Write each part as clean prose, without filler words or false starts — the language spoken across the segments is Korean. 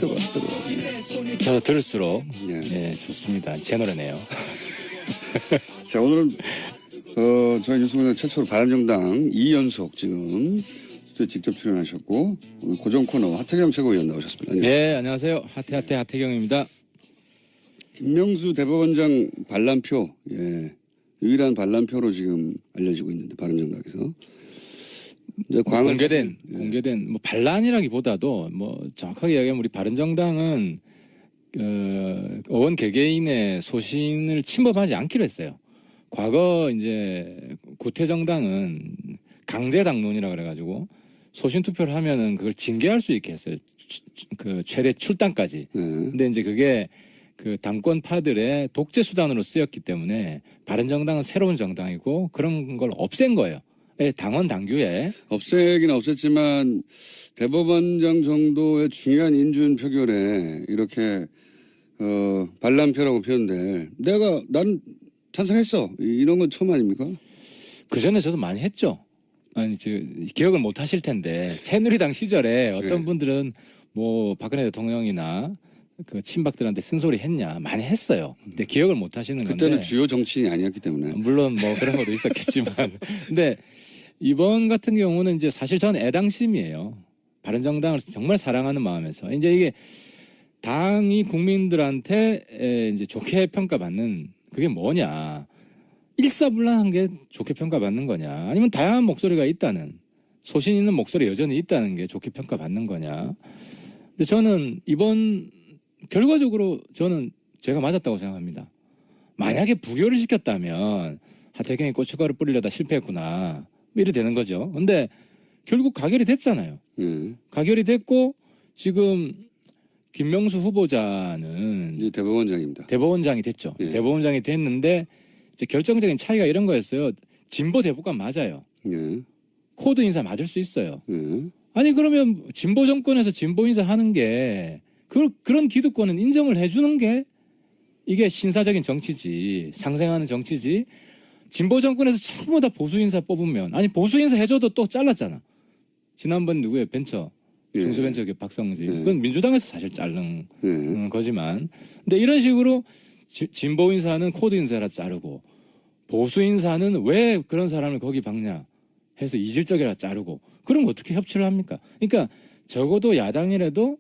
뜨거. 저 들을수록 예. 예, 좋습니다. 제 노래네요. 자, 오늘은 저희 뉴스공장 최초로 바른정당 2연속 지금 직접 출연하셨고 오늘 고정 코너 하태경 최고위원 나오셨습니다. 네, 안녕하세요. 하태경입니다. 김명수 대법원장 반란표, 예, 유일한 반란표로 지금 알려지고 있는데 바른정당에서 이제 공개된 뭐 반란이라기보다도 뭐 정확하게 이야기하면 우리 바른정당은 의원 개개인의 소신을 침범하지 않기로 했어요. 과거 이제 구태정당은 강제당론이라 그래가지고 소신 투표를 하면은 그걸 징계할 수 있게 했어요. 그 최대 출당까지. 근데 이제 그게 그 당권파들의 독재 수단으로 쓰였기 때문에 바른정당은 새로운 정당이고 그런 걸 없앤 거예요. 당원 당규에. 없애긴 없앴지만 대법원장 정도의 중요한 인준 표결에 이렇게 반란표라고 표현될 난 찬성했어. 이런 건 처음 아닙니까? 그 전에 저도 많이 했죠. 아니, 기억을 못 하실 텐데 새누리당 시절에 어떤 분들은 뭐 박근혜 대통령이나 그 친박들한테 쓴소리 했냐 많이 했어요. 근데 기억을 못 하시는 건데 그때는 주요 정치인이 아니었기 때문에 물론 뭐 그런 것도 있었겠지만 근데 이번 같은 경우는 이제 사실 저는 애당심이에요. 바른정당을 정말 사랑하는 마음에서 이제 이게 당이 국민들한테 이제 좋게 평가받는 그게 뭐냐. 일사불란한 게 좋게 평가받는 거냐. 아니면 다양한 목소리가 있다는 소신 있는 목소리 여전히 있다는 게 좋게 평가받는 거냐. 근데 저는 이번 결과적으로 저는 제가 맞았다고 생각합니다. 만약에 부결을 시켰다면 하태경이 고춧가루 뿌리려다 실패했구나. 이래 되는 거죠. 근데 결국 가결이 됐잖아요. 가결이 됐고 지금 김명수 후보자는 이제 대법원장입니다. 대법원장이 됐죠. 예. 대법원장이 됐는데 이제 결정적인 차이가 이런 거였어요. 진보 대법관 맞아요. 예. 코드 인사 맞을 수 있어요. 예. 아니 그러면 진보 정권에서 진보 인사 하는 게 그런 기득권은 인정을 해주는 게 이게 신사적인 정치지 상생하는 정치지. 진보 정권에서 전부 다 보수 인사 뽑으면 아니 보수 인사 해줘도 또 잘랐잖아. 지난번 누구예요? 벤처 중소벤처 박성지. 그건 민주당에서 사실 자른 거지만. 근데 이런 식으로 진보 인사는 코드 인사라 자르고 보수 인사는 왜 그런 사람을 거기 박냐 해서 이질적이라 자르고 그럼 어떻게 협치를 합니까? 그러니까 적어도 야당이라도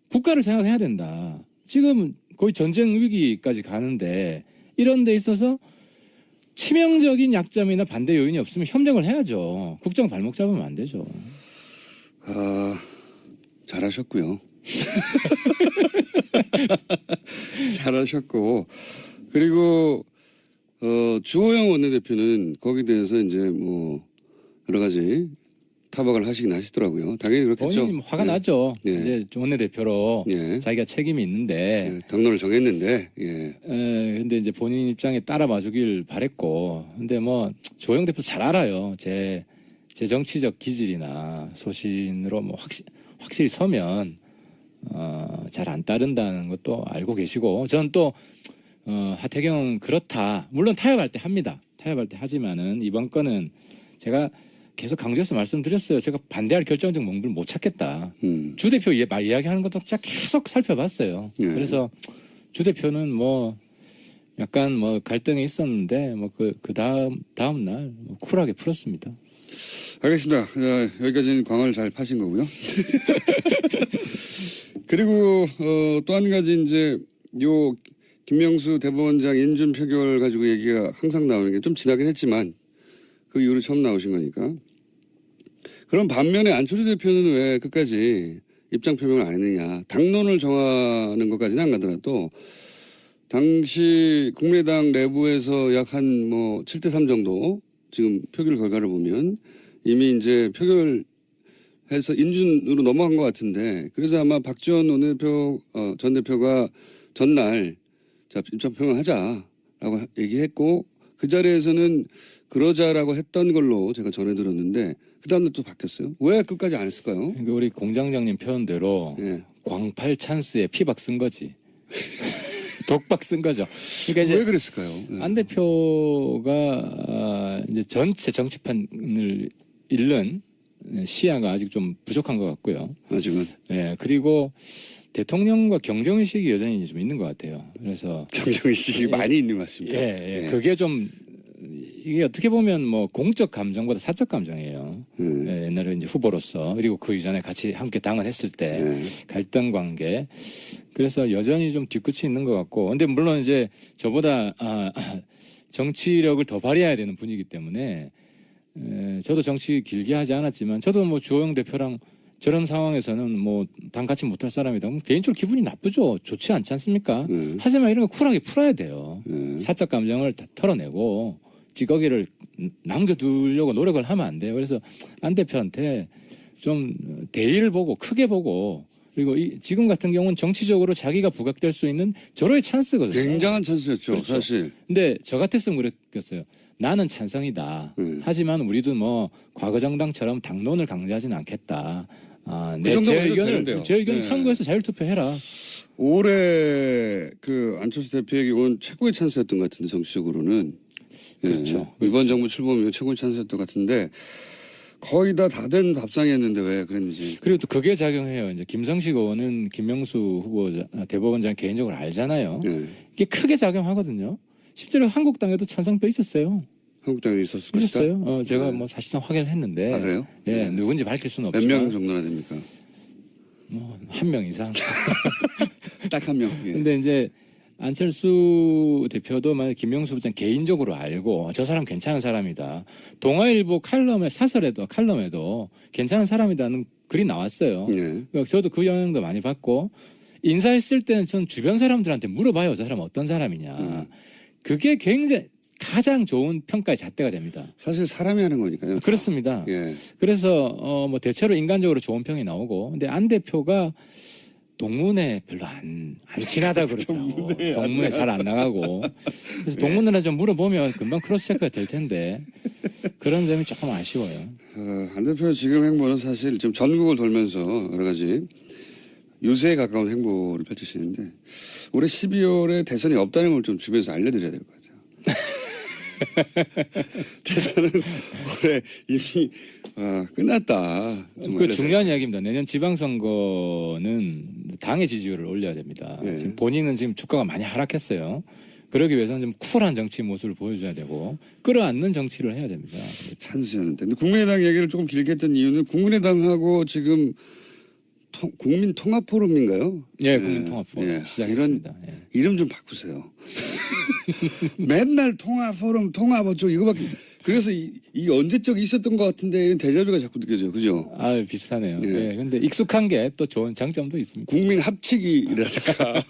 국가를 생각해야 된다. 지금 거의 전쟁 위기까지 가는데 이런 데 있어서 치명적인 약점이나 반대 요인이 없으면 협력을 해야죠. 국정 발목 잡으면 안 되죠. 잘하셨고요. 잘하셨고 그리고 주호영 원내대표는 거기에 대해서 이제 뭐 여러 가지 타박을 하시긴 하시더라고요. 당연히 그렇겠죠. 본인이 화가 나죠. 이제 원내대표로 자기가 책임이 있는데 당론을 정했는데 근데 이제 본인 입장에 따라 봐주길 바랬고 근데 뭐 주호영 대표 잘 알아요. 제 정치적 기질이나 소신으로 뭐 확실히 서면 잘 안 따른다는 것도 알고 계시고 저는 또 하태경은 그렇다. 물론 타협할 때 합니다. 타협할 때 하지만은 이번 건은 제가 계속 강조해서 말씀드렸어요. 제가 반대할 결정적 몽부를 못 찾겠다. 주 대표 이야기하는 것도 진짜 계속 살펴봤어요. 그래서 주 대표는 뭐 약간 뭐 갈등이 있었는데 뭐 그 다음 날 뭐 쿨하게 풀었습니다. 알겠습니다. 여기까지는 광을 잘 파신 거고요. 그리고 또 한 가지 이제 요 김명수 대법원장 인준 표결 가지고 얘기가 항상 나오는 게 좀 지나긴 했지만 그 이후로 처음 나오신 거니까. 그럼 반면에 안철수 대표는 왜 끝까지 입장 표명을 안 했느냐. 당론을 정하는 것까지는 안 가더라도 당시 국민의당 내부에서 약 한 뭐 7대3 정도 지금 표결 결과를 보면 이미 이제 표결해서 인준으로 넘어간 것 같은데 그래서 아마 박지원 원내대표 전 대표가 전날 자 입장 표명하자라고 얘기했고 그 자리에서는 그러자라고 했던 걸로 제가 전해 들었는데 그 다음날 또 바뀌었어요. 왜 끝까지 안 했을까요? 그러니까 우리 공장장님 표현대로 광팔 찬스에 피박 쓴 거지. 독박 쓴 거죠. 그러니까 이제 왜 그랬을까요? 안 대표가 이제 전체 정치판을 잃는 시야가 아직 좀 부족한 것 같고요. 아직은 예, 그리고 대통령과 경쟁의식이 여전히 좀 있는 것 같아요. 그래서 경쟁의식이 많이 있는 것 같습니다. 예, 그게 좀 이게 어떻게 보면 뭐 공적 감정보다 사적 감정이에요. 예, 옛날에 이제 후보로서 그리고 그 이전에 같이 함께 당을 했을 때 갈등 관계. 그래서 여전히 좀 뒤끝이 있는 것 같고. 근데 물론 이제 저보다 정치력을 더 발휘해야 되는 분이기 때문에 저도 정치 길게 하지 않았지만 저도 뭐 주호영 대표랑 저런 상황에서는 뭐 당 같이 못할 사람이다. 개인적으로 기분이 나쁘죠. 좋지 않지 않습니까? 하지만 이런 거 쿨하게 풀어야 돼요. 사적 감정을 다 털어내고 찌꺼기를 남겨두려고 노력을 하면 안 돼요. 그래서 안 대표한테 좀 대의를 보고 크게 보고 그리고 지금 같은 경우는 정치적으로 자기가 부각될 수 있는 절호의 찬스거든요. 굉장한 찬스였죠. 그렇죠. 사실. 근데 저 같았으면 그랬겠어요. 나는 찬성이다. 하지만 우리도 뭐 과거 정당처럼 당론을 강조하지는 않겠다. 그 정도면 해도 되는데요. 제 의견을 네. 참고해서 자율투표해라. 올해 그 안철수 대표에게 온 최고의 찬스였던 것 같은데 정치적으로는. 그렇죠. 이번 정부 출범 이후 최고의 찬스였던 것 같은데 거의 다 된 밥상이었는데 왜 그랬는지. 그리고 또 그게 작용해요. 이제 김성식 의원은 김명수 후보 대법원장 개인적으로 알잖아요. 이게 크게 작용하거든요. 실제로 한국당에도 찬성표 있었어요. 한국당에 있었을 것이다. 있었어요. 제가 뭐 사실상 확인을 했는데. 아 그래요? 예, 누군지 밝힐 수는 몇 없지만. 명 정도나 됩니까? 뭐 한 명 이상. 딱 한 명. 예. 근데 이제 안철수 대표도 만약 김명수 부장 개인적으로 알고 저 사람 괜찮은 사람이다. 동아일보 칼럼에도 괜찮은 사람이다는 글이 나왔어요. 그러니까 저도 그 영향도 많이 받고 인사했을 때는 전 주변 사람들한테 물어봐요. 저 사람 어떤 사람이냐. 그게 굉장히 가장 좋은 평가의 잣대가 됩니다. 사실 사람이 하는 거니까요. 그렇습니다. 예. 그래서 뭐 대체로 인간적으로 좋은 평이 나오고 근데 안 대표가 동문회 별로 안 친하다 그러더라고. 동문회 잘 안 나가고. 그래서 동문회나 좀 물어보면 금방 크로스 체크가 될 텐데 그런 점이 조금 아쉬워요. 안 대표 지금 행보는 사실 좀 전국을 돌면서 여러 가지 유세에 가까운 행보를 펼치시는데 올해 12월에 대선이 없다는 걸 좀 주변에서 알려드려야 될 것 같아요. 대선은 올해 이미 끝났다. 그 중요한 이야기입니다. 내년 지방선거는 당의 지지율을 올려야 됩니다. 지금 본인은 지금 주가가 많이 하락했어요. 그러기 위해서는 좀 쿨한 정치 모습을 보여줘야 되고 끌어안는 정치를 해야 됩니다. 찬스였는데. 근데 국민의당 얘기를 조금 길게 했던 이유는 국민의당하고 지금 국민통합포럼인가요? 예, 국민통합포럼 시작했습니다. 이런 이름 좀 바꾸세요. 맨날 통합포럼, 통합어쩌고 이거밖에. 그래서 이게 언제적 있었던 것 같은데 이런 데자뷰가 자꾸 느껴져요. 그죠? 아, 비슷하네요. 예. 근데 익숙한 게 또 좋은 장점도 있습니다. 국민 합치기라든가.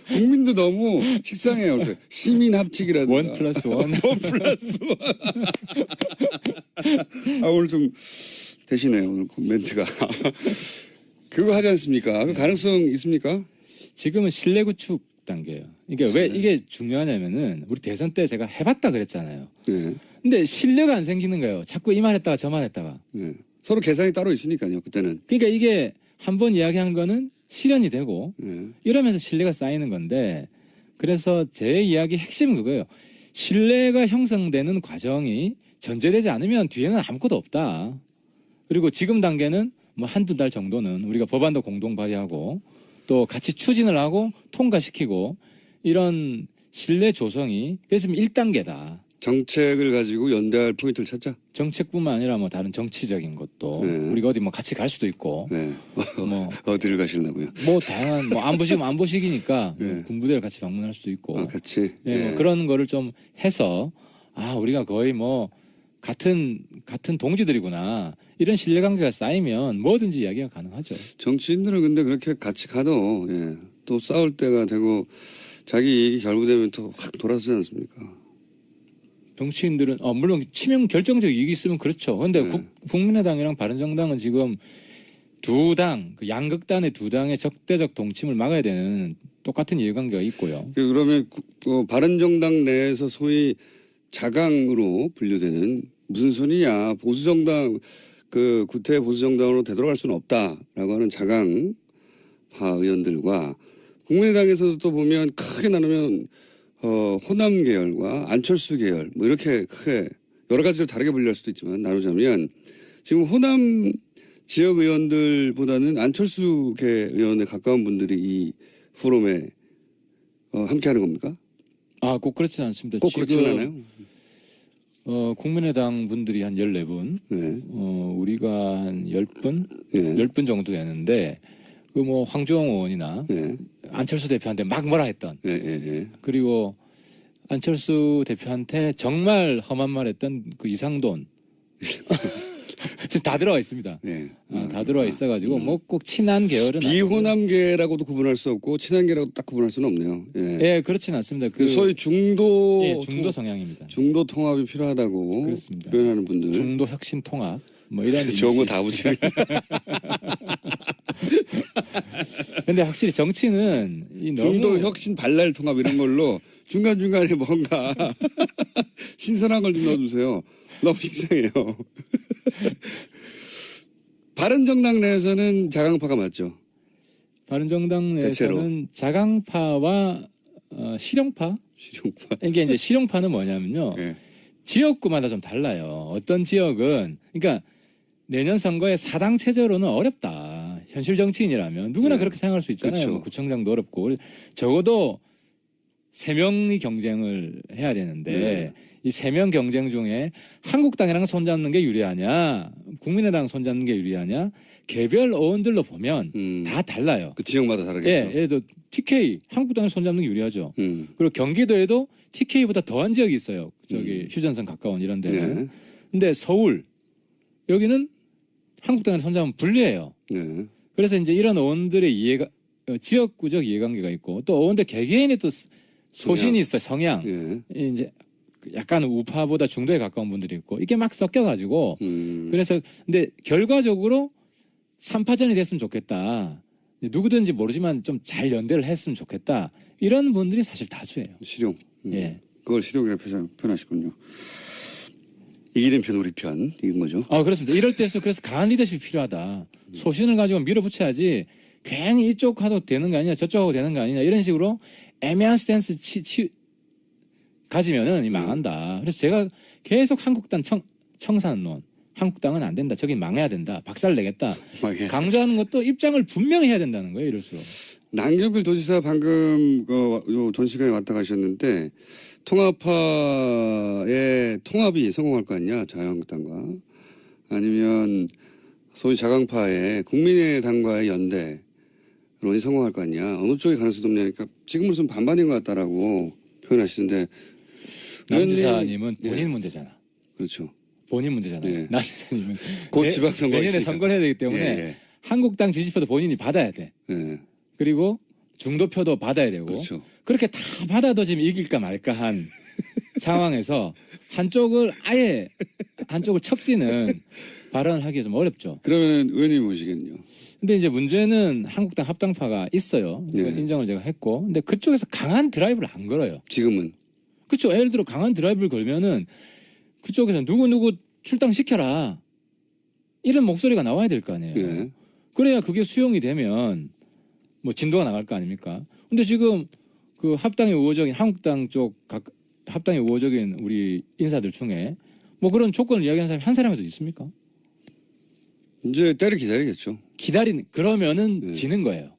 국민도 너무 식상해요. 시민 합치기라든가. 원 플러스 원. 원 플러스 원. 오늘 좀 대신해요. 오늘 멘트가. 그거 하지 않습니까? 그 가능성 있습니까? 지금은 신뢰 구축 단계예요. 이게 왜 이게 중요하냐면은 우리 대선 때 제가 해봤다 그랬잖아요. 네. 근데 신뢰가 안 생기는 거예요. 자꾸 이 말 했다가 저 말 했다가. 네. 서로 계산이 따로 있으니까요. 그때는. 그러니까 이게 한 번 이야기한 거는 실현이 되고 이러면서 신뢰가 쌓이는 건데 그래서 제 이야기 핵심은 그거예요. 신뢰가 형성되는 과정이 전제되지 않으면 뒤에는 아무것도 없다. 그리고 지금 단계는 뭐 한두 달 정도는 우리가 법안도 공동 발의하고 또 같이 추진을 하고 통과시키고 이런 신뢰 조성이 그래서 1단계다. 정책을 가지고 연대할 포인트를 찾자. 정책뿐만 아니라 뭐 다른 정치적인 것도 우리가 어디 뭐 같이 갈 수도 있고 뭐 어디를 가시려고요? 뭐 다양한 뭐 안보시기니까 군부대를 같이 방문할 수도 있고 같이 뭐 그런 거를 좀 해서 우리가 거의 뭐 같은 동지들이구나 이런 신뢰관계가 쌓이면 뭐든지 이야기가 가능하죠. 정치인들은 근데 그렇게 같이 가도 또 싸울 때가 되고 자기 이익이 결부되면 또 확 돌아서지 않습니까? 정치인들은 물론 치명 결정적 이익이 있으면 그렇죠. 그런데 국민의당이랑 바른정당은 지금 두 당, 그 양극단의 두 당의 적대적 동침을 막아야 되는 똑같은 이해관계가 있고요. 그러면 바른정당 내에서 소위 자강으로 분류되는 무슨 소리냐 보수정당 그 구태 보수정당으로 되돌아갈 수는 없다라고 하는 자강파 의원들과 국민의당에서도 또 보면 크게 나누면 호남 계열과 안철수 계열 뭐 이렇게 크게 여러 가지로 다르게 분류할 수도 있지만 나누자면 지금 호남 지역 의원들보다는 안철수계 의원에 가까운 분들이 이 포럼에 함께하는 겁니까? 꼭 그렇진 않습니다. 꼭 그렇진 않아요. 국민의당 분들이 한 14분, 네. 우리가 한 10분, 예. 10분 정도 되는데, 그 뭐 황교안 의원이나 예. 안철수 대표한테 막 뭐라 했던, 예. 예. 그리고 안철수 대표한테 정말 험한 말 했던 그 이상돈. 지금 다 들어가 있습니다. 예. 다 들어와 있어가지고, 뭐 꼭 친한 계열은. 비호남계라고도 구분할 수 없고 친한계라고 딱 구분할 수는 없네요. 예. 예, 그렇진 않습니다. 그 소위 중도 예, 중도 성향입니다. 중도 통합이 필요하다고 그렇습니다. 표현하는 분들. 중도 혁신 통합. 뭐 이런 좋은 거 다 붙이네. 근데 확실히 정치는 이 너무 중도 혁신 발랄 통합 이런 걸로 중간중간에 뭔가 신선한 걸 좀 넣어주세요. 너무 식상해요. 바른정당 내에서는 자강파가 맞죠? 바른정당 내에서는 대체로. 자강파와 실용파. 실용파. 이게 이제 실용파는 뭐냐면요. 예. 지역구마다 좀 달라요. 어떤 지역은 그러니까 내년 선거에 사당 체제로는 어렵다. 현실 정치인이라면 누구나 네. 그렇게 생각할 수 있잖아요. 그렇죠. 뭐 구청장도 어렵고 적어도 3명이 경쟁을 해야 되는데 네. 이 3명 경쟁 중에 한국당이랑 손잡는 게 유리하냐, 국민의당 손잡는 게 유리하냐, 개별 의원들로 보면 다 달라요. 그 지역마다 다르겠죠. 예, 예를 들어 TK 한국당을 손잡는 게 유리하죠. 그리고 경기도에도 TK보다 더한 지역이 있어요. 저기 휴전선 가까운 이런 데는. 네. 근데 서울 여기는 한국당을 손잡으면 불리해요. 네. 그래서 이제 이런 의원들의 이해가 지역구적 이해관계가 있고 또 의원들 개개인의 또 소신이 있어요. 성향. 예. 이제 약간 우파보다 중도에 가까운 분들이 있고 이게 막 섞여가지고 그래서 근데 결과적으로 3파전이 됐으면 좋겠다. 누구든지 모르지만 좀 잘 연대를 했으면 좋겠다. 이런 분들이 사실 다수예요. 실용. 예. 그걸 실용이라고 표현하시군요. 이기는 편 우리 편 이건 거죠. 그렇습니다. 이럴 때서 그래서 강한 리더십이 필요하다. 소신을 가지고 밀어붙여야지 괜히 이쪽 하도 되는 거 아니냐 저쪽 하고 되는 거 아니냐 이런 식으로 애매한 스탠스 가지면은 이 망한다. 그래서 제가 계속 한국당 청산론 한국당은 안 된다. 저기 망해야 된다. 박살 내겠다. 강조하는 것도 입장을 분명히 해야 된다는 거예요. 이럴수록. 남경필 도지사 방금 전 시간에 왔다 가셨는데 통합파의 통합이 성공할 거 아니냐 자유한국당과 아니면 소위 자강파의 국민의당과의 연대론이 성공할 거 아니냐 어느 쪽이 가능성이 높냐니까 지금으로서는 반반인 것 같다라고 표현하시는데 남 지사님은 예. 본인 문제잖아. 그렇죠. 본인 문제잖아요. 예. 남 지사님은 곧 지방선거가 내년에 있으니까. 선거를 해야 되기 때문에 예. 한국당 지지표도 본인이 받아야 돼. 예. 그리고 중도표도 받아야 되고 그렇죠. 그렇게 다 받아도 지금 이길까 말까 한 상황에서 한쪽을 척지는 발언을 하기 좀 어렵죠. 그러면 의원님 보시겠네요. 근데 이제 문제는 한국당 합당파가 있어요. 네. 인정을 제가 했고. 근데 그쪽에서 강한 드라이브를 안 걸어요. 지금은 그렇죠. 예를 들어 강한 드라이브를 걸면은 그쪽에서 누구 출당시켜라. 이런 목소리가 나와야 될 거 아니에요. 예. 그래야 그게 수용이 되면 뭐 진도가 나갈 거 아닙니까? 근데 지금 그 합당의 우호적인 한국당 쪽 합당의 우호적인 우리 인사들 중에 뭐 그런 조건을 이야기하는 사람이 한 사람이라도 있습니까? 이제 때를 기다리겠죠. 그러면은 네. 지는 거예요.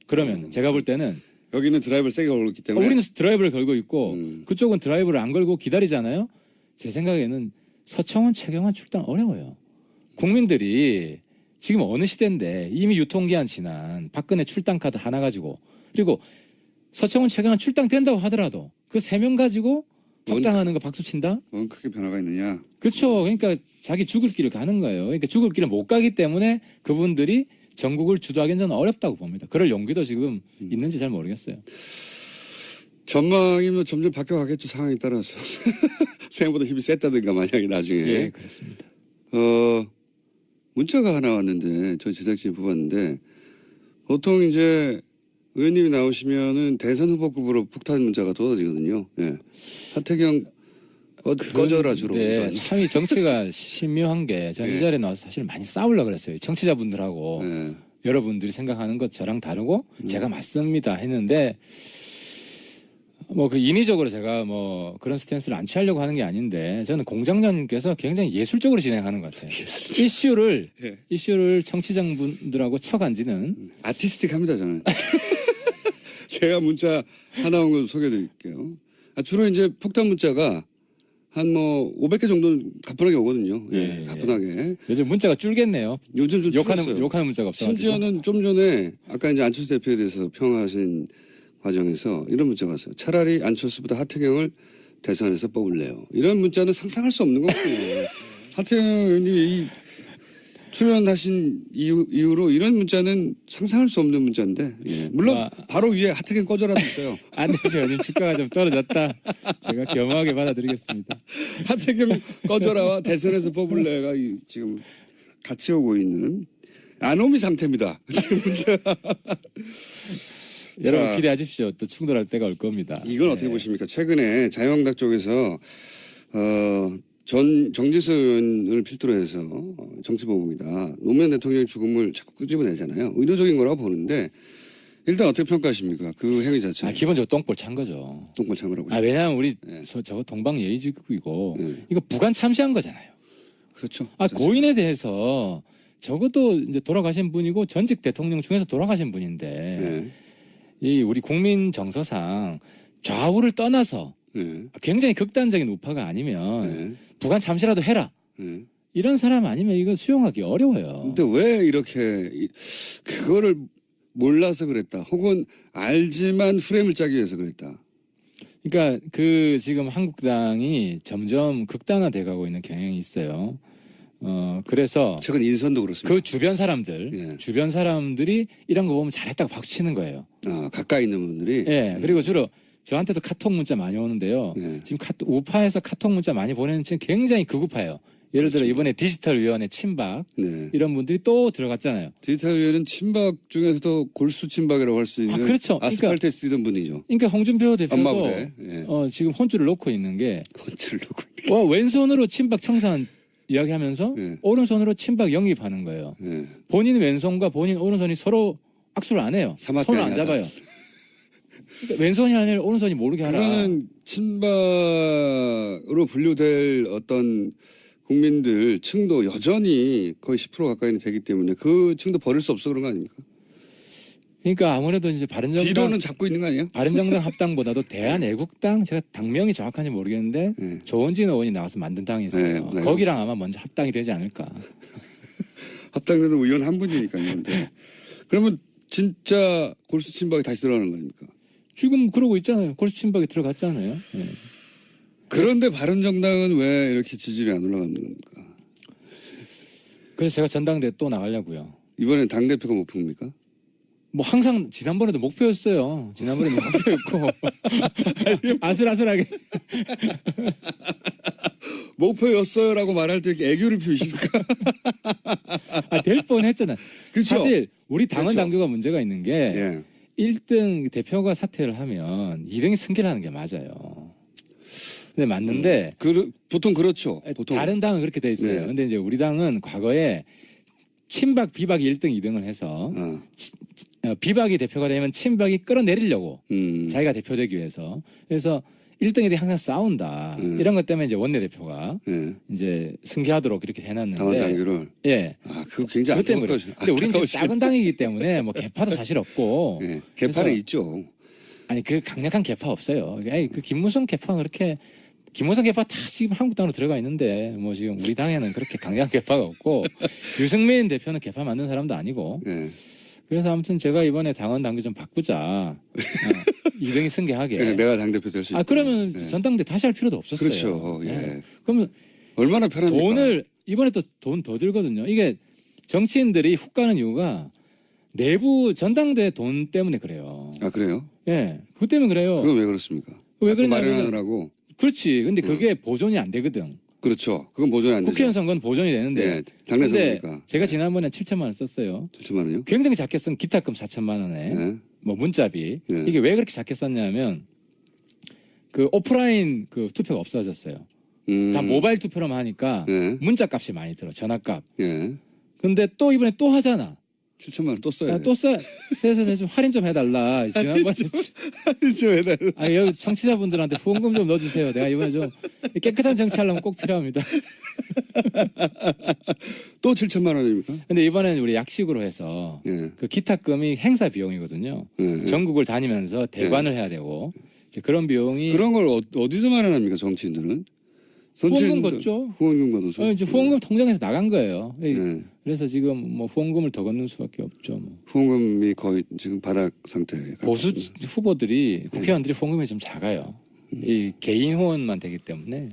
그러면 제가 볼 때는 여기는 드라이브를 세게 걸었기 때문에 우리는 드라이브를 걸고 있고 음. 그쪽은 드라이브를 안 걸고 기다리잖아요. 제 생각에는 서청원, 최경환 출당 어려워요. 국민들이 지금 어느 시대인데 이미 유통기한 지난 박근혜 출당 카드 하나 가지고 그리고 서청원, 최경환 출당된다고 하더라도 그 3명 가지고 합당하는 거 박수 친다? 뭔 크게 변화가 있느냐. 그렇죠. 그러니까 자기 죽을 길을 가는 거예요. 그러니까 죽을 길을 못 가기 때문에 그분들이 전국을 주도하기는 저는 어렵다고 봅니다. 그럴 용기도 지금 있는지 잘 모르겠어요. 전망이 뭐 점점 바뀌어가겠죠. 상황에 따라서. 생각보다 힘이 셌다든가 만약에 나중에. 예, 그렇습니다. 문자가 하나 왔는데 저희 제작진이 뽑았는데 보통 이제 의원님이 나오시면은 대선 후보급으로 폭탄 문자가 쏟아지거든요. 예. 하태경 꺼져라 주로. 네, 참 이 정치가 신묘한 게 저는 이 자리에 나와서 사실 많이 싸우려고 그랬어요. 청취자분들하고 예. 여러분들이 생각하는 것 저랑 다르고 제가 맞습니다 했는데 뭐 그 인위적으로 제가 뭐 그런 스탠스를 안 취하려고 하는 게 아닌데 저는 공장장님께서 굉장히 예술적으로 진행하는 것 같아요. 예. 이슈를 청취자분들하고 쳐간지는 아티스틱합니다 저는. 제가 문자 하나 온 거 소개해드릴게요. 주로 이제 폭탄 문자가 한 뭐 500개 정도는 가뿐하게 오거든요. 예, 예. 가뿐하게. 요즘 문자가 줄겠네요. 요즘 좀 줄었어요. 욕하는 문자가 없어가지고. 심지어는 좀 전에 아까 이제 안철수 대표에 대해서 평하신 과정에서 이런 문자가 왔어요. 차라리 안철수보다 하태경을 대선에서 뽑을래요. 이런 문자는 상상할 수 없는 거거든요. 하태경 의원님이 이 출연하신 이후로 이런 문자는 상상할 수 없는 문자인데 물론 바로 위에 하태경 꺼져라도 있어요. 안 대표님 주가가 좀 떨어졌다. 제가 겸허하게 받아들이겠습니다. 하태경 꺼져라와 대선에서 뽑을래가 지금 같이 오고 있는 아노미 상태입니다. 지금 문자. 여러분 기대하십시오. 또 충돌할 때가 올 겁니다. 이건 어떻게 보십니까? 최근에 자유한국당 쪽에서 전 정진석 의원을 필두로 해서 정치보복이다. 노무현 대통령의 죽음을 자꾸 끄집어내잖아요. 의도적인 거라고 보는데 일단 어떻게 평가하십니까? 그 행위 자체는. 기본적으로 똥볼 찬 거죠. 똥볼 찬 거라고 보십니까? 왜냐하면 우리 저거 동방예의지국이고 이거 부관 참시한 거잖아요. 그렇죠. 고인에 대해서 적어도 이제 돌아가신 분이고 전직 대통령 중에서 돌아가신 분인데 이 우리 국민 정서상 좌우를 떠나서 굉장히 극단적인 우파가 아니면 부관 참시라도 해라. 이런 사람 아니면 이거 수용하기 어려워요. 근데 왜 이렇게 그거를 몰라서 그랬다. 혹은 알지만 프레임을 짜기 위해서 그랬다. 그러니까 그 지금 한국당이 점점 극단화돼 가고 있는 경향이 있어요. 그래서 최근 인선도 그렇습니다. 그 주변 사람들이 이런 거 보면 잘했다고 박수 치는 거예요. 가까이 있는 분들이. 그리고 주로 저한테도 카톡 문자 많이 오는데요. 지금 우파에서 카톡 문자 많이 보내는 지금 굉장히 극우파예요. 예를 들어 이번에 디지털위원회 친박 이런 분들이 또 들어갔잖아요. 디지털위원회는 친박 중에서도 골수 친박이라고 할 수 있는 그렇죠. 아스팔트에 쓰던 분이죠. 그러니까 홍준표 대표도 엄마부대. 지금 혼쭐을 놓고 있는 게 혼쭐을 놓고 있는 게. 왼손으로 친박 청산 이야기하면서 오른손으로 친박 영입하는 거예요. 본인 왼손과 본인 오른손이 서로 악수를 안 해요. 손을 안 잡아요. 그러니까 왼손이 아니라 오른손이 모르게 하라. 그거는 친박으로 분류될 어떤 국민들 층도 여전히 거의 10% 가까이는 되기 때문에 그 층도 버릴 수 없어 그런 거 아닙니까? 그러니까 아무래도 이제 바른정당 뒤로는 잡고 있는 거 아니에요? 바른정당 합당보다도 대한애국당 제가 당명이 정확한지 모르겠는데 조원진 의원이 나와서 만든 당이 있어요. 거기랑 아마 먼저 합당이 되지 않을까. 합당돼서 의원 한 분이니까요. 근데. 그러면 진짜 골수 친박이 다시 들어가는 거 아닙니까? 지금 그러고 있잖아요. 골수 친박이 들어갔잖아요. 그런데 바른정당은 왜 이렇게 지지율이 안 올라가는 겁니까? 그래서 제가 전당대회 또 나가려고요. 이번엔 당대표가 목표입니까? 뭐 항상 지난번에도 목표였어요. 지난번에도 목표였고 아슬아슬하게 목표였어요라고 말할 때 이렇게 애교를 피우십니까? 될 뻔했잖아. 그렇죠? 사실 우리 당원 그렇죠. 당규가 문제가 있는 게 1등 대표가 사퇴를 하면 2등이 승계라는 게 맞아요. 근데 맞는데 보통 그렇죠. 보통. 다른 당은 그렇게 돼 있어요. 근데 이제 우리 당은 과거에 친박, 비박이 1등, 2등을 해서 비박이 대표가 되면 친박이 끌어내리려고 자기가 대표되기 위해서 그래서 1등에 대해 항상 싸운다. 이런 것 때문에 이제 원내대표가 이제 승계하도록 이렇게 해놨는데. 당원 당규를. 그거 굉장히 안타까운 거죠. 근데 우리는 지금 작은 당이기 때문에 뭐 개파도 사실 없고. 개파는 있죠. 아니 그 강력한 개파 없어요. 그 김무성 개파 그렇게. 김무성 개파 다 지금 한국당으로 들어가 있는데 뭐 지금 우리 당에는 그렇게 강력한 개파가 없고 유승민 대표는 개파 만든 사람도 아니고 그래서 아무튼 제가 이번에 당원 당규 좀 바꾸자 2등이 승계하게 내가 당대표 될 수 있다. 그러면 전당대 다시 할 필요도 없었어요. 그렇죠. 그러면 얼마나 편합니까? 돈을 이번에 또 돈 더 들거든요. 이게 정치인들이 훅 가는 이유가 내부 전당대 돈 때문에 그래요. 그래요? 그것 때문에 그래요. 그건 왜 그렇습니까? 왜 그러냐면 마련하느라고. 그렇지. 근데 그게 보존이 안 되거든. 그렇죠. 그건 보존이 안 되죠. 국회의원 선거는 보존이 되는데. 당내 근데 선거니까. 제가 지난번에 7천만 원 썼어요. 7천만 원이요? 굉장히 작게 쓴 기타금 4천만 원에 뭐 문자비. 이게 왜 그렇게 작게 썼냐면 그 오프라인 그 투표가 없어졌어요. 다 모바일 투표로만 하니까 문자 값이 많이 들어. 전화 값. 근데 또 이번에 또 하잖아. 7천만 원 또 써야 야, 돼. 또 세서 좀 할인 좀 해달라. 지난번에 좀 해달라. 아, 여기 청취자분들한테 후원금 좀 넣어주세요. 내가 이번에 좀 깨끗한 정치하려면 꼭 필요합니다. 또 7천만 원입니까? 근데 이번에는 우리 약식으로 해서 예. 그 기탁금이 행사 비용이거든요. 예. 전국을 다니면서 대관을 해야 되고 이제 그런 비용이 그런 걸 어디서 마련합니까 정치인들은? 후원금 걷죠. 후원금 걷어서. 이제 후원금 통장에서 나간 거예요. 예. 그래서 지금 뭐 후원금을 더 걷는 수밖에 없죠. 뭐. 후원금이 거의 지금 바닥 상태에 보수 가깝습니다. 후보들이 국회의원들이 후원금이 좀 작아요. 이 개인 후원만 되기 때문에.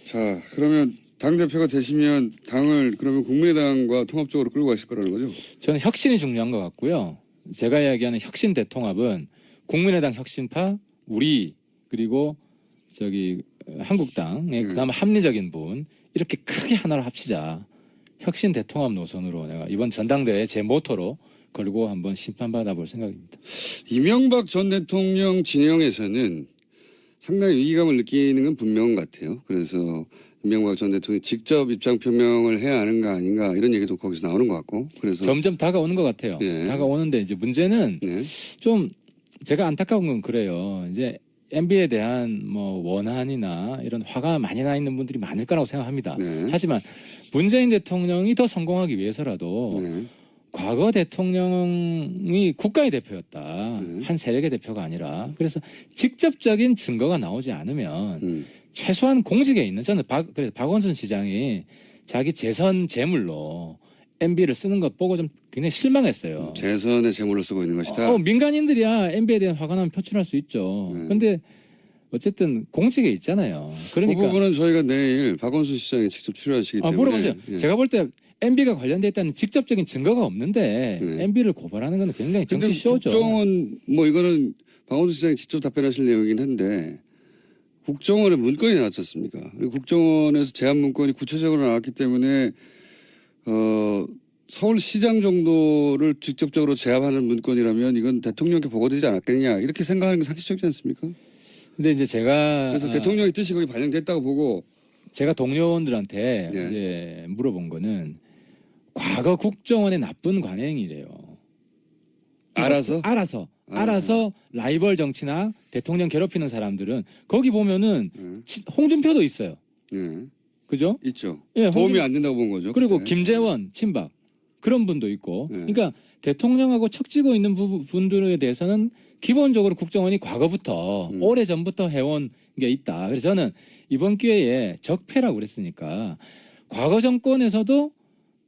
자, 그러면 당 대표가 되시면 당을 그러면 국민의당과 통합적으로 끌고 가실 거라는 거죠? 저는 혁신이 중요한 것 같고요. 제가 이야기하는 혁신 대통합은 국민의당 혁신파, 우리 그리고 저기 한국당의 그나마 합리적인 분 이렇게 크게 하나로 합치자. 혁신 대통합 노선으로 내가 이번 전당대회 제 모토로 걸고 한번 심판받아 볼 생각입니다. 이명박 전 대통령 진영에서는 상당히 위기감을 느끼는 건 분명한 것 같아요. 그래서 이명박 전 대통령이 직접 입장 표명을 해야 하는 거 아닌가 이런 얘기도 거기서 나오는 것 같고 그래서 점점 다가오는 것 같아요. 예. 다가오는데 이제 문제는 네. 좀 제가 안타까운 건 그래요. 이제 MB에 대한 뭐 원한이나 이런 화가 많이 나 있는 분들이 많을 거라고 생각합니다. 네. 하지만 문재인 대통령이 더 성공하기 위해서라도 네. 과거 대통령이 국가의 대표였다. 네. 한 세력의 대표가 아니라. 그래서 직접적인 증거가 나오지 않으면 최소한 공직에 있는 저는 그래서 박원순 시장이 자기 재선 재물로 MB를 쓰는 것 보고 좀 굉장히 실망했어요. 재선의 재물로 쓰고 있는 것이다. 민간인들이야 MB에 대한 화가 나면 표출할 수 있죠. 그런데 어쨌든 공직에 있잖아요. 그러니까 그 부분은 저희가 내일 박원순 시장이 직접 출연하시기 때문에 물어보세요. 예. 제가 볼 때 MB가 관련돼 있다는 직접적인 증거가 없는데 네. MB를 고발하는 건 굉장히 근데 정치 쇼죠. 국정원 뭐 이거는 박원순 시장이 직접 답변하실 내용이긴 한데 국정원에 문건이 나왔지 않습니까? 그리고 국정원에서 제안 문건이 구체적으로 나왔기 때문에 서울시장 정도를 직접적으로 제압하는 문건이라면 이건 대통령께 보고되지 않았겠냐 이렇게 생각하는 게 상식적이지 않습니까? 근데 이제 제가 그래서 대통령의 뜻이 거기 반영됐다고 보고 제가 동료원들한테 예. 이제 물어본 거는 과거 국정원의 나쁜 관행이래요. 알아서 알아서 라이벌 정치나 대통령 괴롭히는 사람들은 거기 보면은 홍준표도 있어요. 예. 그죠? 있죠. 예, 도움이 안 된다고 본 거죠. 그리고 그때. 김재원 친박 그런 분도 있고. 네. 그러니까 대통령하고 척지고 있는 분들에 대해서는 기본적으로 국정원이 과거부터 오래 전부터 해온 게 있다. 그래서 저는 이번 기회에 적폐라고 그랬으니까 과거 정권에서도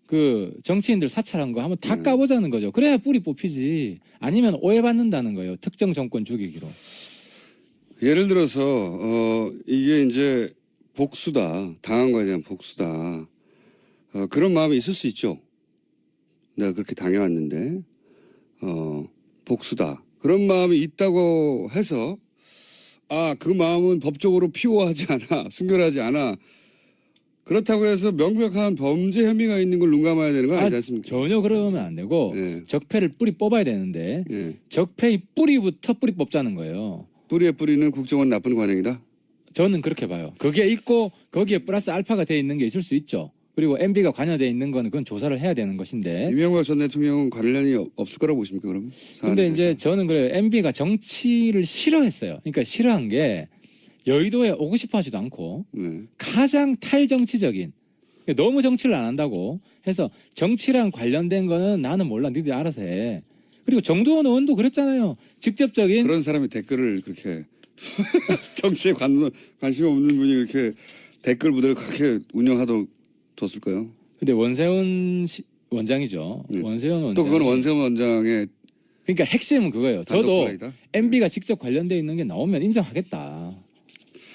그 정치인들 사찰한 거 한번 다 까보자는 거죠. 그래야 뿌리 뽑히지. 아니면 오해받는다는 거예요. 특정 정권 죽이기로. 예를 들어서 이게 이제 복수다. 당한 거에 대한 복수다. 그런 마음이 있을 수 있죠. 내가 그렇게 당해왔는데 복수다. 그런 마음이 있다고 해서 그 마음은 법적으로 피호하지 않아. 순결하지 않아. 그렇다고 해서 명백한 범죄 혐의가 있는 걸 눈감아야 되는 건 아니지 않습니까? 전혀 그러면 안 되고 예. 적폐를 뿌리 뽑아야 되는데 예. 적폐의 뿌리부터 뿌리 뽑자는 거예요. 뿌리에 뿌리는 국정원 나쁜 관행이다. 저는 그렇게 봐요. 그게 있고 거기에 플러스 알파가 돼 있는 게 있을 수 있죠. 그리고 MB가 관여돼 있는 건 그건 조사를 해야 되는 것인데. 이명박 전 대통령은 관련이 없을 거라고 보십니까 그러면? 근데 이제 저는 그래요. MB가 정치를 싫어했어요. 그러니까 싫어한 게 여의도에 오고 싶어 하지도 않고 네. 가장 탈정치적인 너무 정치를 안 한다고 해서 정치랑 관련된 거는 나는 몰라. 니들 알아서 해. 그리고 정두원 의원도 그랬잖아요. 직접적인 그런 사람이 댓글을 그렇게 정치에 관심 없는 분이 그렇게 댓글 부대를 그렇게 운영하도록 뒀을까요? 근데 원세훈 원장이죠. 네. 원세훈 원장. 또 그건 원세훈 원장의 그러니까 핵심은 그거예요. 단독 저도 플레이다? MB가 직접 관련돼 있는 게 나오면 인정하겠다.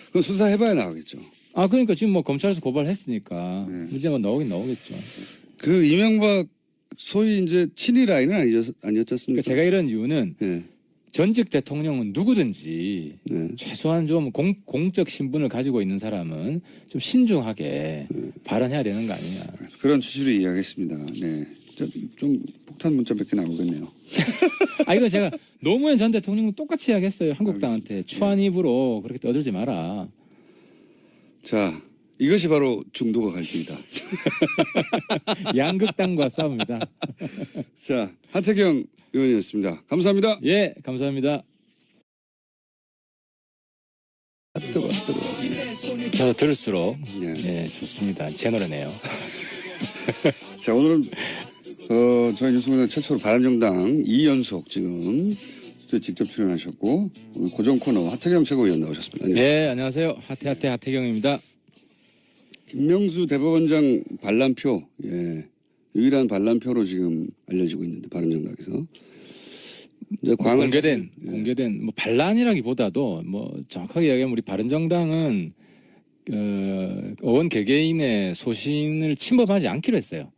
그건 수사해봐야 나오겠죠. 그러니까 지금 뭐 검찰에서 고발했으니까 네. 문제가 나오긴 나오겠죠. 그 이명박 소위 이제 친일 라인은 아니었지 않습니까? 그러니까 제가 이런 이유는 네. 전직 대통령은 누구든지 네. 최소한 좀 공적 신분을 가지고 있는 사람은 좀 신중하게 발언해야 되는 거 아니냐. 그런 취지로 이야기했습니다. 네. 좀 폭탄 문자 몇 개 나오겠네요. 이거 제가 노무현 전 대통령도 똑같이 이야기했어요. 한국당한테 추한 입으로 그렇게 떠들지 마라. 자, 이것이 바로 중도가 갈등이다. 양극단과 싸움이다. 자, 하태경 의원이었습니다. 감사합니다. 예, 감사합니다. 뜨거. 저 들을수록 예. 예, 좋습니다. 제 노래네요. 자, 오늘은 저희 뉴스공장 최초로 바른정당 2연속 지금 직접 출연하셨고 오늘 고정 코너 하태경 최고위원 나오셨습니다. 안녕하세요. 네, 안녕하세요. 하태경입니다. 김명수 대법원장 반란표, 예, 유일한 반란표로 지금 알려지고 있는데 바른정당에서 이제 공개된 뭐 반란이라기보다도 뭐 정확하게 이야기하면 우리 바른정당은 의원 개개인의 소신을 침범하지 않기로 했어요.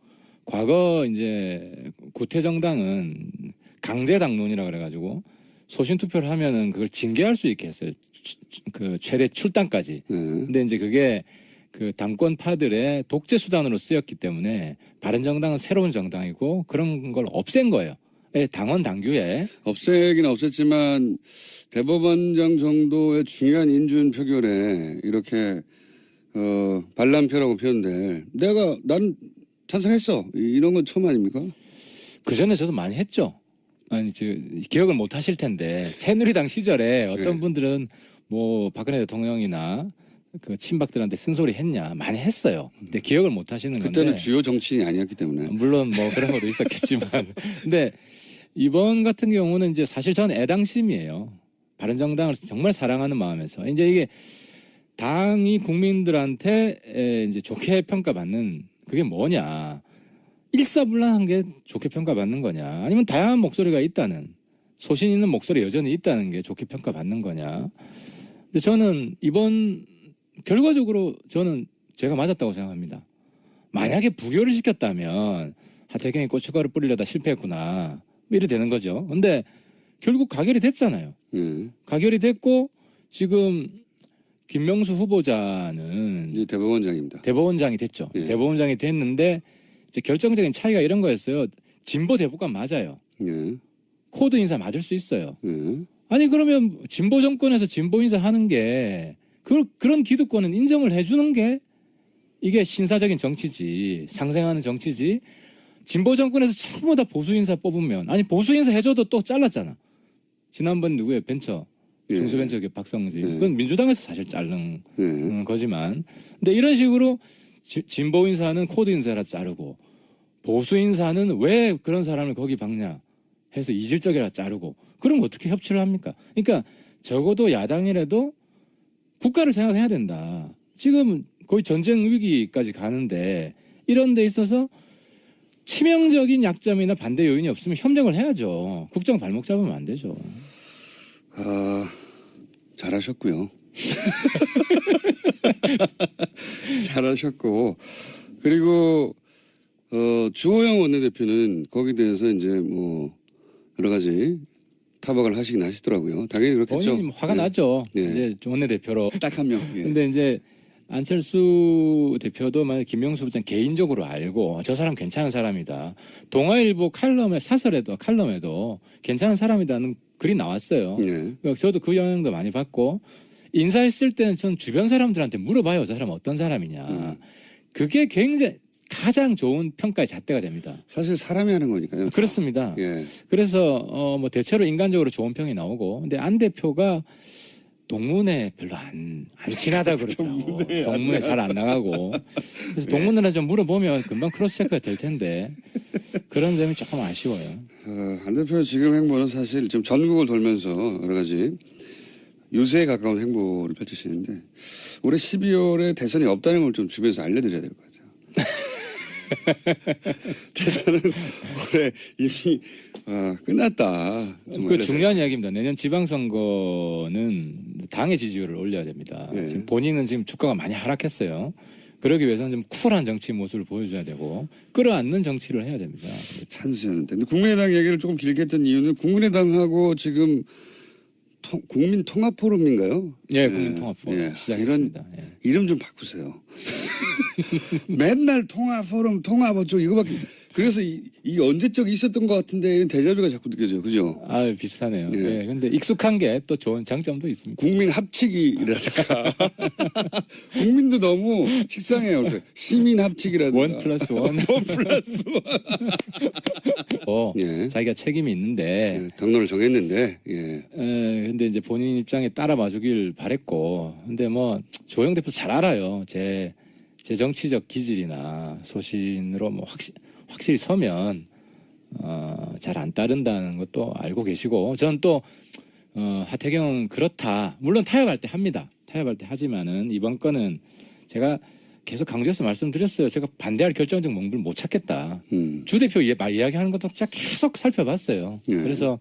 과거 이제 구태정당은 강제당론이라 그래가지고 소신 투표를 하면은 그걸 징계할 수 있게 했어요. 그 최대 출당까지. 근데 이제 그게 그 당권파들의 독재 수단으로 쓰였기 때문에 바른정당은 새로운 정당이고 그런 걸 없앤 거예요. 당원 당규에. 없애긴 없앴지만 대법원장 정도의 중요한 인준 표결에 이렇게 반란표라고 표현될 난 찬성했어 이런 건 처음 아닙니까? 그 전에 저도 많이 했죠. 아니 기억을 못 하실 텐데 새누리당 시절에 어떤 네. 분들은 뭐 박근혜 대통령이나 그 친박들한테 쓴소리 했냐 많이 했어요. 근데 기억을 못 하시는 건데 그때는 주요 정치인이 아니었기 때문에 물론 뭐 그런 것도 있었겠지만 근데 이번 같은 경우는 이제 사실 저는 애당심이에요. 바른정당을 정말 사랑하는 마음에서 이제 이게 당이 국민들한테 이제 좋게 평가받는 그게 뭐냐. 일사불란한 게 좋게 평가받는 거냐. 아니면 다양한 목소리가 있다는 소신 있는 목소리 여전히 있다는 게 좋게 평가받는 거냐. 근데 저는 이번 결과적으로 저는 제가 맞았다고 생각합니다. 만약에 부결을 시켰다면 하태경이 고춧가루 뿌리려다 실패했구나. 이래 되는 거죠. 근데 결국 가결이 됐잖아요. 가결이 됐고 지금 김명수 후보자는 이제 대법원장입니다. 대법원장이 됐죠. 예. 대법원장이 됐는데 이제 결정적인 차이가 이런 거였어요. 진보 대법관 맞아요. 예. 코드 인사 맞을 수 있어요. 예. 아니 그러면 진보 정권에서 진보 인사 하는 게 그런 기득권은 인정을 해주는 게 이게 신사적인 정치지 상생하는 정치지. 진보 정권에서 전부 다 보수 인사 뽑으면 아니 보수 인사 해줘도 또 잘랐잖아. 지난번 누구예요? 벤처 중소벤처 박성지. 그건 민주당에서 사실 자른 거지만. 근데 이런 식으로 진보 인사는 코드 인사라 자르고 보수 인사는 왜 그런 사람을 거기 박냐 해서 이질적이라 자르고 그럼 어떻게 협치를 합니까? 그러니까 적어도 야당이라도 국가를 생각해야 된다. 지금 거의 전쟁 위기까지 가는데 이런 데 있어서 치명적인 약점이나 반대 요인이 없으면 협력을 해야죠. 국정 발목 잡으면 안 되죠. 잘하셨고요. 잘하셨고 그리고 주호영 원내대표는 거기에 대해서 이제 뭐 여러 가지 타박을 하시긴 하시더라고요. 당연히 그렇겠죠. 본인이 화가 나죠. 네. 이제 원내대표로. 딱 한 명. 예. 근데 이제 안철수 대표도 만약 김명수 부장 개인적으로 알고 저 사람 괜찮은 사람이다. 동아일보 칼럼에도 괜찮은 사람이다는 글이 나왔어요. 네. 그러니까 저도 그 영향도 많이 받고 인사했을 때는 전 주변 사람들한테 물어봐요. 저 사람 어떤 사람이냐. 그게 굉장히 가장 좋은 평가의 잣대가 됩니다. 사실 사람이 하는 거니까요. 그렇습니다. 예. 그래서 뭐 대체로 인간적으로 좋은 평이 나오고 근데 안 대표가 동문회 별로 안 친하다 그러더라고. 동문회 잘 안 나가고. 그래서 동문회나 좀 물어보면 금방 크로스 체크가 될 텐데 그런 점이 조금 아쉬워요. 안 대표 지금 행보는 사실 좀 전국을 돌면서 여러 가지 유세에 가까운 행보를 펼치시는데 올해 12월에 대선이 없다는 걸 좀 주변에서 알려드려야 될 것 같아요. 대선은 올해 이미 끝났다. 그 중요한 이야기입니다. 내년 지방선거는 당의 지지율을 올려야 됩니다. 네. 지금 본인은 지금 주가가 많이 하락했어요. 그러기 위해서는 좀 쿨한 정치 모습을 보여줘야 되고 끌어안는 정치를 해야 됩니다. 찬스였는데. 근데 국민의당 얘기를 조금 길게 했던 이유는 국민의당하고 지금 국민통합포럼인가요? 예, 국민통합포럼 예. 시작했습니다. 이런 예. 이름 좀 바꾸세요. 맨날 통합포럼 통합 어쩌고 이거밖에 그래서 이게 언제적 있었던 것 같은데 이런 데자뷰가 자꾸 느껴져요. 그죠? 아, 비슷하네요. 예. 예. 근데 익숙한 게 또 좋은 장점도 있습니다. 국민 합치기라든가 국민도 너무 식상해요. 이렇게 시민 합치기라든가 원 플러스 원. 원 플러스 원. 예. 자기가 책임이 있는데 예, 당론을 정했는데 예. 근데 이제 본인 입장에 따라봐주길 바랬고, 근데 뭐 조영 대표 잘 알아요. 제 정치적 기질이나 소신으로 뭐 확실히 서면 잘 안 따른다는 것도 알고 계시고, 저는 또 하태경은 그렇다. 물론 타협할 때 합니다. 타협할 때 하지만은 이번 건은 제가 계속 강조해서 말씀드렸어요. 제가 반대할 결정적 명분을 못 찾겠다. 주 대표 이야기하는 것도 진짜 계속 살펴봤어요. 예. 그래서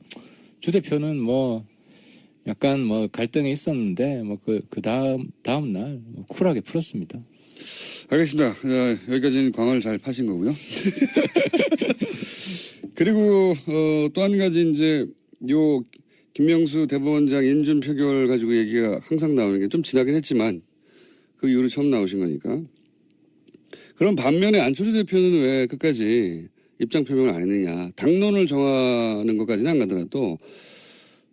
주 대표는 뭐 약간 뭐 갈등이 있었는데 뭐 그 다음 날 뭐 쿨하게 풀었습니다. 알겠습니다. 여기까지는 광을 잘 파신 거고요. 그리고 또 한 가지 이제 요 김명수 대법원장 인준 표결 가지고 얘기가 항상 나오는 게 좀 지나긴 했지만 그 이후로 처음 나오신 거니까. 그럼 반면에 안철수 대표는 왜 끝까지 입장 표명을 안 했느냐. 당론을 정하는 것까지는 안 가더라도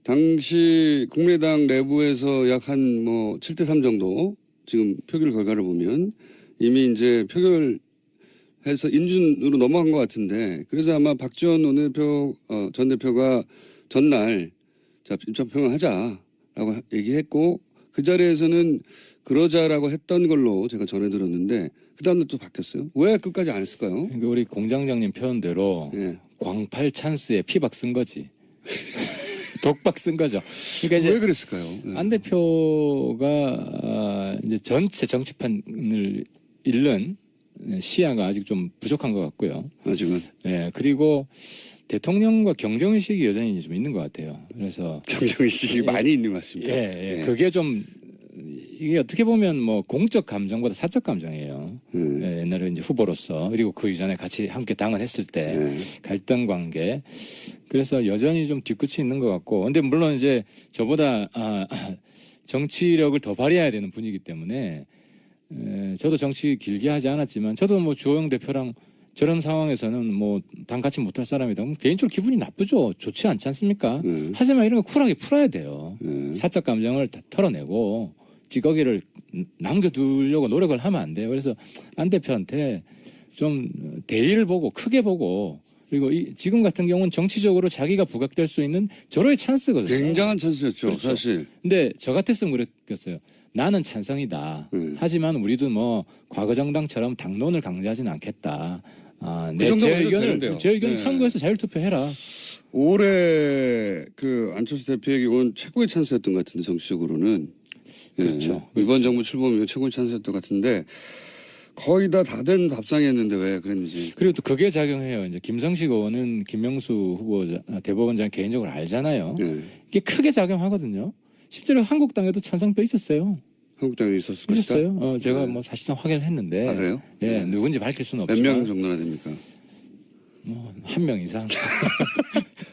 당시 국민의당 내부에서 약 한 뭐 7대3 정도 지금 표결 결과를 보면 이미 이제 표결해서 인준으로 넘어간 것 같은데, 그래서 아마 박지원 원내대표 전 대표가 전날 자 입장 표명하자라고 얘기했고, 그 자리에서는 그러자라고 했던 걸로 제가 전해 들었는데 그 다음날 또 바뀌었어요. 왜 끝까지 안 했을까요? 그러니까 우리 공장장님 표현대로 예. 광팔 찬스에 피박 쓴 거지. 독박 쓴 거죠. 그러니까 이제 왜 그랬을까요? 예. 안 대표가 이제 전체 정치판을 잃는 시야가 아직 좀 부족한 것 같고요. 아직은 예, 그리고 대통령과 경쟁의식이 여전히 좀 있는 것 같아요. 그래서 경쟁의식이 많이 있는 것 같습니다. 예. 그게 좀 이게 어떻게 보면 뭐 공적 감정보다 사적 감정이에요. 예, 옛날에 이제 후보로서, 그리고 그 이전에 같이 함께 당을 했을 때 갈등 관계. 그래서 여전히 좀 뒤끝이 있는 것 같고, 근데 물론 이제 저보다 정치력을 더 발휘해야 되는 분이기 때문에 저도 정치 길게 하지 않았지만 저도 뭐 주호영 대표랑 저런 상황에서는 뭐 당 같이 못할 사람이다. 개인적으로 기분이 나쁘죠. 좋지 않지 않습니까? 하지만 이런 거 쿨하게 풀어야 돼요. 사적 감정을 다 털어내고 찌꺼기를 남겨두려고 노력을 하면 안 돼요. 그래서 안 대표한테 좀 대의를 보고 크게 보고, 그리고 지금 같은 경우는 정치적으로 자기가 부각될 수 있는 절호의 찬스거든요. 굉장한 찬스였죠. 그렇죠. 사실. 근데 저 같았으면 그랬겠어요. 나는 찬성이다. 하지만 우리도 뭐 과거 정당처럼 당론을 강조하지는 않겠다. 그 정도만 해도 되는데요. 제 의견을 네. 참고해서 자율투표해라. 올해 그 안철수 대표에게 온 최고의 찬스였던 것 같은데, 정치적으로는. 그렇죠. 이번 정부 출범 이후 최고의 찬스였던 것 같은데 거의 다 된 밥상이었는데 왜 그랬는지. 그리고 또 그게 작용해요. 이제 김성식 의원은 김명수 후보 대법원장 개인적으로 알잖아요. 이게 크게 작용하거든요. 실제로 한국당에도 찬성표 있었어요. 한국당에 있었을 것이다. 있었어요. 제가 뭐 사실상 확인을 했는데. 아, 그래요? 예, 누군지 밝힐 수는 몇 없지만. 명 정도나 됩니까? 한 명 이상.